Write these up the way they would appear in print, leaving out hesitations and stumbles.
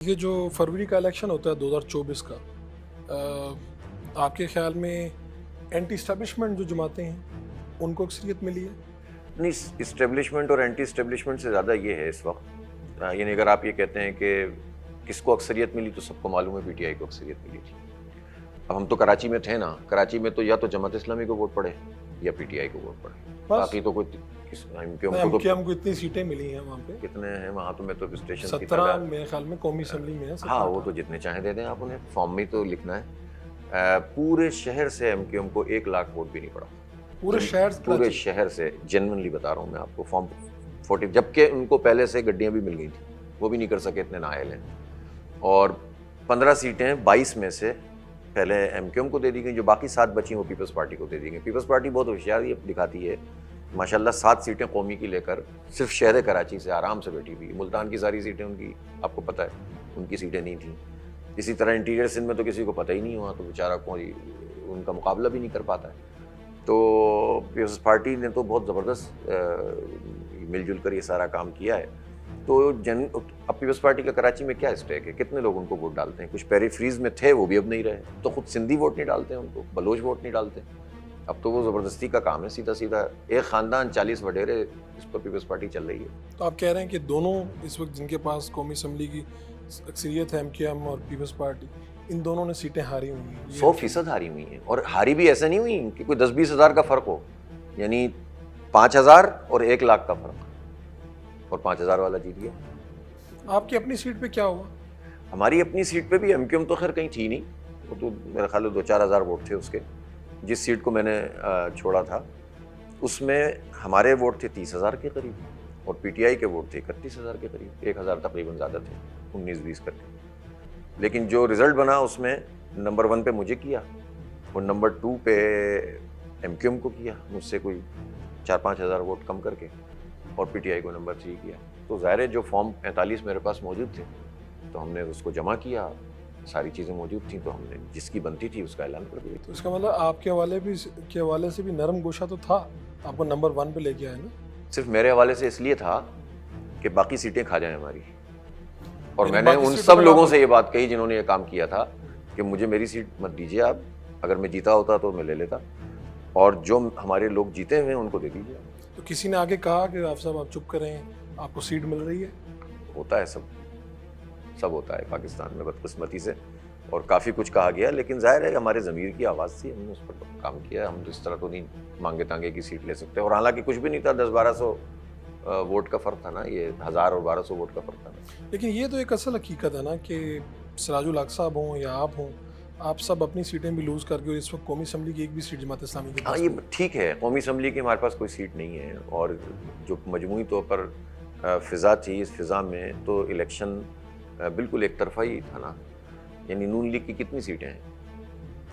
ये जो फरवरी का इलेक्शन होता है 2024 का, आपके ख्याल में एंटी इस्टेब्लिशमेंट जो जमातें हैं उनको अक्सरियत मिली है? नहीं, इस्टेब्लिशमेंट और एंटी इस्टेब्लिशमेंट से ज़्यादा ये है इस वक्त। यानी अगर आप ये कहते हैं कि किसको अक्सरियत मिली, तो सबको मालूम है पीटीआई को अक्सरियत मिली थी। अब हम तो कराची में थे ना, कराची में तो या तो जमात इस्लामी को वोट पड़े या पीटीआई को वोट पड़े, बाकी तो कोई हमको इतनी सीटें मिली हैं वहाँ पे, कितने हैं वहाँ, तो मैं तो स्टेशन की 17 मेरे ख्याल में कौमी असम्बली में है। हाँ, वो तो जितने चाहे दे दें आप उन्हें, फॉर्म में तो लिखना है। पूरे शहर से एमक्यूएम को 1 लाख वोट भी नहीं पड़ा। पूरे शहर से, जेन्युइनली बता रहा हूँ मैं आपको, फॉर्म 40, जबकि उनको पहले से गड्डियाँ भी मिल गई थी, वो भी नहीं कर सके, इतने नाअहल हैं। और 15 सीटें 22 में से पहले एमक्यूएम को दे दी गई, जो बाकी 7 बची वो पीपल्स पार्टी को दे दी गई। पीपल्स पार्टी बहुत होशियारी दिखाती है माशाल्लाह, 7 सीटें कौमी की लेकर सिर्फ शहर कराची से आराम से बैठी हुई। मुल्तान की सारी सीटें उनकी, आपको पता है, उनकी सीटें नहीं थी। इसी तरह इंटीरियर सिंध में तो किसी को पता ही नहीं हुआ, तो बेचारा कोई उनका मुकाबला भी नहीं कर पाता है। तो पीपल्स पार्टी ने तो बहुत ज़बरदस्त मिलजुल कर ये सारा काम किया है। तो अब पीपल्स पार्टी का कराची में क्या स्टेक है, कितने लोग उनको वोट डालते हैं? कुछ पेरीफ्रीज में थे, वो भी अब नहीं रहे, तो खुद सिंधी वोट नहीं डालते हैं उनको, बलोच वोट नहीं डालते। अब तो वो ज़बरदस्ती का काम है, सीधा सीधा एक ख़ानदान 40 वडेरे, इस पर पीपल्स पार्टी चल रही है। तो आप कह रहे हैं कि दोनों इस वक्त जिनके पास कौमी असम्बली की अक्सरियत है, एमक्यूएम और पीपल्स पार्टी, इन दोनों ने सीटें हारी हुई हैं। 100% हारी हुई हैं, और हारी भी ऐसे नहीं हुई कि कोई 10-20 हज़ार का फ़र्क हो, यानी 5,000 और 1 लाख का फ़र्क, और 5,000 वाला जीत गया। आपकी अपनी सीट पे क्या हुआ? हमारी अपनी सीट पे भी एमक्यूएम तो खैर कहीं थी नहीं, वो तो मेरा ख्याल है 2-4 हज़ार वोट थे उसके। जिस सीट को मैंने छोड़ा था उसमें हमारे वोट थे 30,000 के करीब, और पीटीआई के वोट थे 31,000 के करीब, 1,000 तकरीबन ज़्यादा थे, 19-20 करके। लेकिन जो रिज़ल्ट बना उसमें नंबर 1 पे मुझे किया, और नंबर 2 पे एमक्यूएम को किया, मुझसे कोई 4-5 हज़ार वोट कम करके, और पीटीआई को नंबर 3 किया। तो ज़ाहिर है जो फॉर्म 45 मेरे पास मौजूद थे, तो हमने उसको जमा किया, सारी चीज़ें मौजूद थी, तो हमने जिसकी बनती थी उसका ऐलान कर दिया। तो इसका मतलब आपके हवाले से भी नरम गोशा तो था, आपको नंबर 1 पे लेके आए ना? सिर्फ मेरे हवाले से इसलिए था कि बाकी सीटें खा जाएं हमारी, और मैंने उन सब लोगों से ये बात कही जिन्होंने ये काम किया था कि मुझे मेरी सीट मत दीजिए आप, अगर मैं जीता होता तो मैं ले लेता, और जो हमारे लोग जीते हुए हैं उनको दे दीजिए। तो किसी ने आगे कहा कि आप साहब आप चुप करें, आपको सीट मिल रही है? होता है, सब होता है पाकिस्तान में बदकिस्मती से, और काफ़ी कुछ कहा गया, लेकिन जाहिर है हमारे ज़मीर की आवाज़ थी, हमने उस पर काम किया। हम तो इस तरह तो नहीं मांगे तांगे की सीट ले सकते, और हालांकि कुछ भी नहीं था, 10-1200 वोट का फ़र्क था ना, ये 1000 और 1200 वोट का फ़र्क था ना। लेकिन ये तो एक असल हकीकत है ना कि सिराजुल हक साहब हों या आप हों, आप सब अपनी सीटें भी लूज़ करके, और इस वक्त कौमी असम्बली की एक भी सीट जमात इस्लामी के हाँ, पास ये ठीक है, कौमी असम्बली की हमारे पास कोई सीट नहीं है, और जो मजमूई तौर पर फ़िज़ा थी, इस फ़िज़ा में तो इलेक्शन बिल्कुल एक तरफा ही था ना। यानी नून लीग की कितनी सीटें हैं?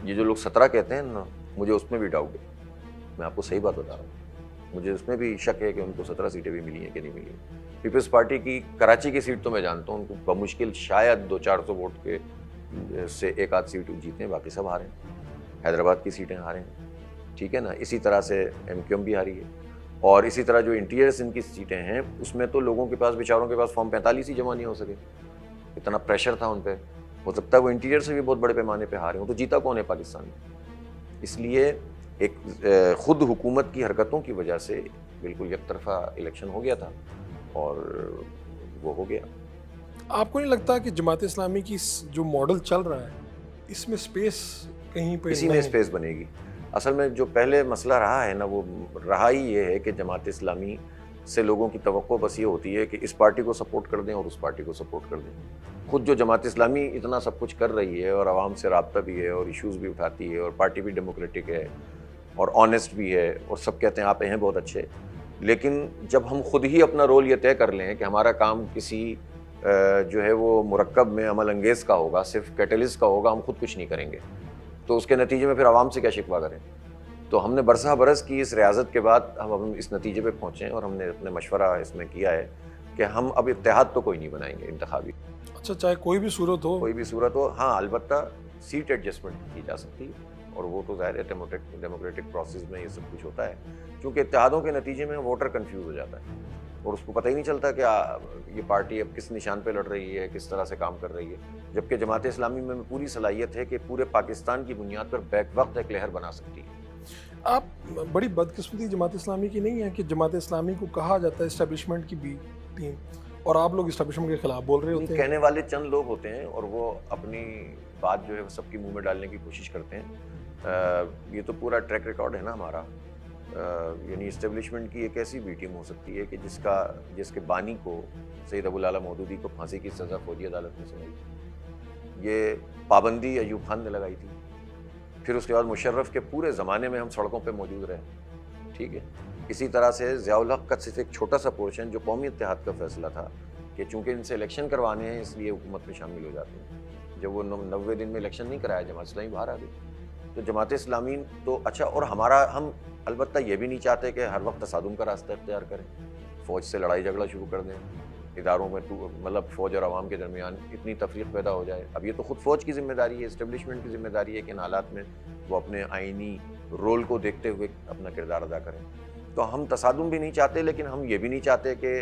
ये जो लोग 17 कहते हैं ना, मुझे उसमें भी डाउट है, मैं आपको सही बात बता रहा हूँ, मुझे उसमें भी शक है कि उनको 17 सीटें भी मिली हैं कि नहीं मिली हैं। पीपल्स पार्टी की कराची की सीट तो मैं जानता हूँ, उनको बमुश्किल शायद 200-400 वोट के से एक आध सीट जीते हैं, बाकी सब हारे हैं। हैदराबाद की सीटें हारे हैं, ठीक है ना। इसी तरह से एमक्यूएम भी हारी है, और इसी तरह जो इंटीरियर सिंध की सीटें हैं उसमें तो लोगों के पास, बेचारों के पास फॉर्म 45 ही जमा नहीं हो सके, इतना प्रेशर था उन पर। हो सकता है वो इंटीरियर से भी बहुत बड़े पैमाने पे हारे हों, तो जीता कौन है पाकिस्तान में? इसलिए एक खुद हुकूमत की हरकतों की वजह से बिल्कुल एक तरफा इलेक्शन हो गया था, और वो हो गया। आपको नहीं लगता कि जमात इस्लामी की जो मॉडल चल रहा है, इसमें स्पेस कहीं पे इसी में स्पेस बनेगी। असल में जो पहले मसला रहा है ना, वो रहा ही ये है कि जमात इस्लामी से लोगों की तवक्को बस ये होती है कि इस पार्टी को सपोर्ट कर दें और उस पार्टी को सपोर्ट कर दें। खुद जो जमात इस्लामी इतना सब कुछ कर रही है, और आवाम से रब्ता भी है, और इश्यूज़ भी उठाती है, और पार्टी भी डेमोक्रेटिक है, और ऑनेस्ट भी है, और सब कहते हैं आप हैं बहुत अच्छे, लेकिन जब हम खुद ही अपना रोल ये तय कर लें कि हमारा काम किसी जो है वो मुरक्कब में अमल अंगेज़ का होगा, सिर्फ कैटलिस्ट का होगा, हम खुद कुछ नहीं करेंगे, तो उसके नतीजे में फिर आवाम से क्या शिकवा करें? तो हमने बरसा बरस की इस रियाजत के बाद हम इस नतीजे पे पहुँचे, और हमने अपने मशवरा इसमें किया है कि हम अब इत्तेहाद तो कोई नहीं बनाएंगे इंतखाबी। अच्छा, चाहे कोई भी सूरत हो। हाँ, अलबत्ता सीट एडजस्टमेंट की जा सकती है, और वो तो ज़ाहिर है डेमोक्रेटिक प्रोसेस में ये सब कुछ होता है, क्योंकि इत्तेहादों के नतीजे में वोटर कन्फ्यूज़ हो जाता है, और उसको पता ही नहीं चलता कि ये पार्टी अब किस निशान पे लड़ रही है, किस तरह से काम कर रही है। जबकि जमात इस्लामी में पूरी सलाहियत है कि पूरे पाकिस्तान की बुनियाद पर बैक वक्त एक लहर बना सकती है। आप बड़ी बदकिस्मती जमात इस्लामी की नहीं है कि जमात इस्लामी को कहा जाता है इस्टेब्लिशमेंट की बी टीम, और आप लोग इस्टेब्लिशमेंट के खिलाफ बोल रहे होते हैं। कहने वाले चंद लोग होते हैं और वो अपनी बात जो है वो सबके मुंह में डालने की कोशिश करते हैं। ये तो पूरा ट्रैक रिकॉर्ड है ना हमारा। यानी इस्टेब्लिशमेंट की एक ऐसी बी टीम हो सकती है कि जिसके बानी को सैयद अबुल आला मौदूदी को फांसी की सज़ा फौजी अदालत में सुनाई। ये पाबंदी अयूब खान ने लगाई थी। फिर उसके बाद मुशर्रफ के पूरे ज़माने में हम सड़कों पे मौजूद रहे, ठीक है। इसी तरह से ज़ियाउल हक़ का सिर्फ एक छोटा सा पोर्शन जो कौमी इत्तेहाद का फैसला था कि चूँकि इनसे इलेक्शन करवाने हैं इसलिए हुकूमत में शामिल हो जाते हैं। जब वो 90 दिन में इलेक्शन नहीं कराया, जमात इस्लामी बाहर आ गई। तो जमात इस्लामी तो अच्छा, और हम अलबत्ता ये भी नहीं चाहते कि हर वक्त तसादुम का रास्ता इख्तियार करें, फ़ौज से लड़ाई झगड़ा शुरू कर दें, इदारों में मतलब फ़ौज और आवाम के दरमियान इतनी तफरीक पैदा हो जाए। अब ये तो ख़ुद फ़ौज की ज़िम्मेदारी है, इस्टेब्लिशमेंट की ज़िम्मेदारी है कि इन हालात में वो अपने आइनी रोल को देखते हुए अपना किरदार अदा करें। तो हम तसादुम भी नहीं चाहते, लेकिन हम ये भी नहीं चाहते कि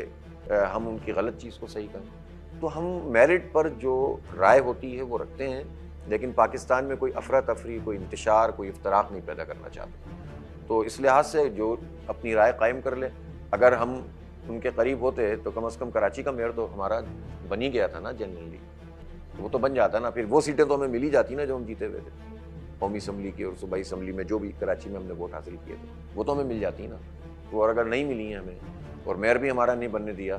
हम उनकी गलत चीज़ को सही करें। तो हम मेरिट पर जो राय होती है वो रखते हैं, लेकिन पाकिस्तान में कोई अफरा तफरी, कोई इंतशार, कोई इफ्तराक नहीं पैदा करना चाहते। तो इस लिहाज से जो अपनी राय कायम कर ले, अगर हम उनके करीब होते तो कम से कम कराची का मेयर तो हमारा बन ही गया था ना जनरली, तो वो तो बन जाता ना। फिर वो सीटें तो हमें मिल ही जाती ना जो हम जीते हुए थे, कौमी असम्बली की और सूबाई असम्बली में जो भी कराची में हमने वोट हासिल किए थे, वो तो हमें मिल जाती ना। तो और अगर नहीं मिली है हमें और मेयर भी हमारा नहीं बनने दिया,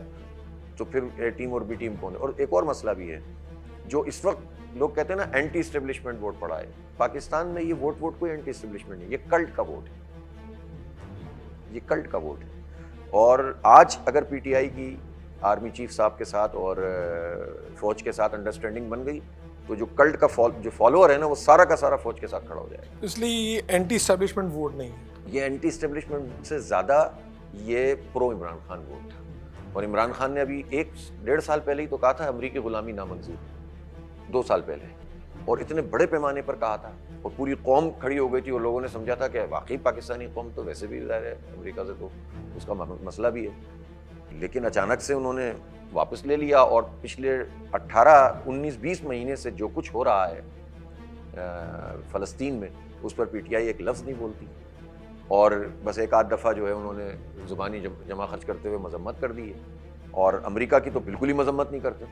तो फिर ए टीम और बी टीम कौन है। और एक और मसला भी है, जो इस वक्त लोग कहते हैं ना एंटी इस्टेब्लिशमेंट वोट पड़ा है पाकिस्तान में। ये वोट कोई एंटी इस्टेब्लिशमेंट नहीं, ये कल्ट का वोट है, ये कल्ट का वोट है। और आज अगर पीटीआई की आर्मी चीफ साहब के साथ और फौज के साथ अंडरस्टैंडिंग बन गई, तो जो कल्ट का जो फॉलोअर है ना, वो सारा का सारा फौज के साथ खड़ा हो जाएगा। इसलिए ये एंटी इस्टेब्लिशमेंट वोट नहीं है, ये एंटी इस्टेब्लिशमेंट से ज़्यादा ये प्रो इमरान खान वोट था। और इमरान खान ने अभी 1-1.5 साल पहले ही तो कहा था अमरीकी गुलामी नामंजूर, 2 साल पहले, और इतने बड़े पैमाने पर कहा था, और पूरी कौम खड़ी हो गई थी और लोगों ने समझा था कि वाकई पाकिस्तानी कौम तो वैसे भी ज़ाहिर है अमेरिका से तो उसका मसला भी है। लेकिन अचानक से उन्होंने वापस ले लिया, और पिछले 18, 19, 20 महीने से जो कुछ हो रहा है फ़लस्तीन में, उस पर पीटीआई एक लफ्ज़ नहीं बोलती। और बस एक आध दफ़ा जो है उन्होंने ज़ुबानी जमा खर्च करते हुए मजम्मत कर दी है। और अमेरिका की तो बिल्कुल ही मजम्मत नहीं करते,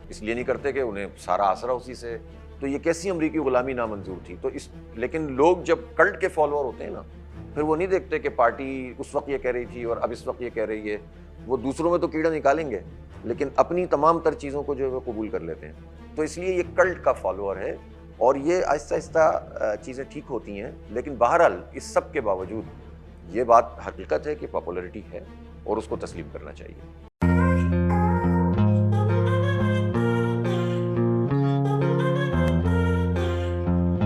इसलिए नहीं करते कि उन्हें सारा आसरा उसी से। तो ये कैसी अमरीकी गुलामी नामंजूर थी। तो लेकिन लोग जब कल्ट के फॉलोअर होते हैं ना, फिर वो नहीं देखते कि पार्टी उस वक्त ये कह रही थी और अब इस वक्त ये कह रही है। वो दूसरों में तो कीड़ा निकालेंगे, लेकिन अपनी तमाम तर चीज़ों को जो है वो कबूल कर लेते हैं। तो इसलिए ये कल्ट का फॉलोअर है, और ये आहिस्ता आहिस्ता चीज़ें ठीक होती हैं। लेकिन बहरहाल इस सब के बावजूद ये बात हकीकत है कि पॉपुलरिटी है और उसको तस्लीम करना चाहिए।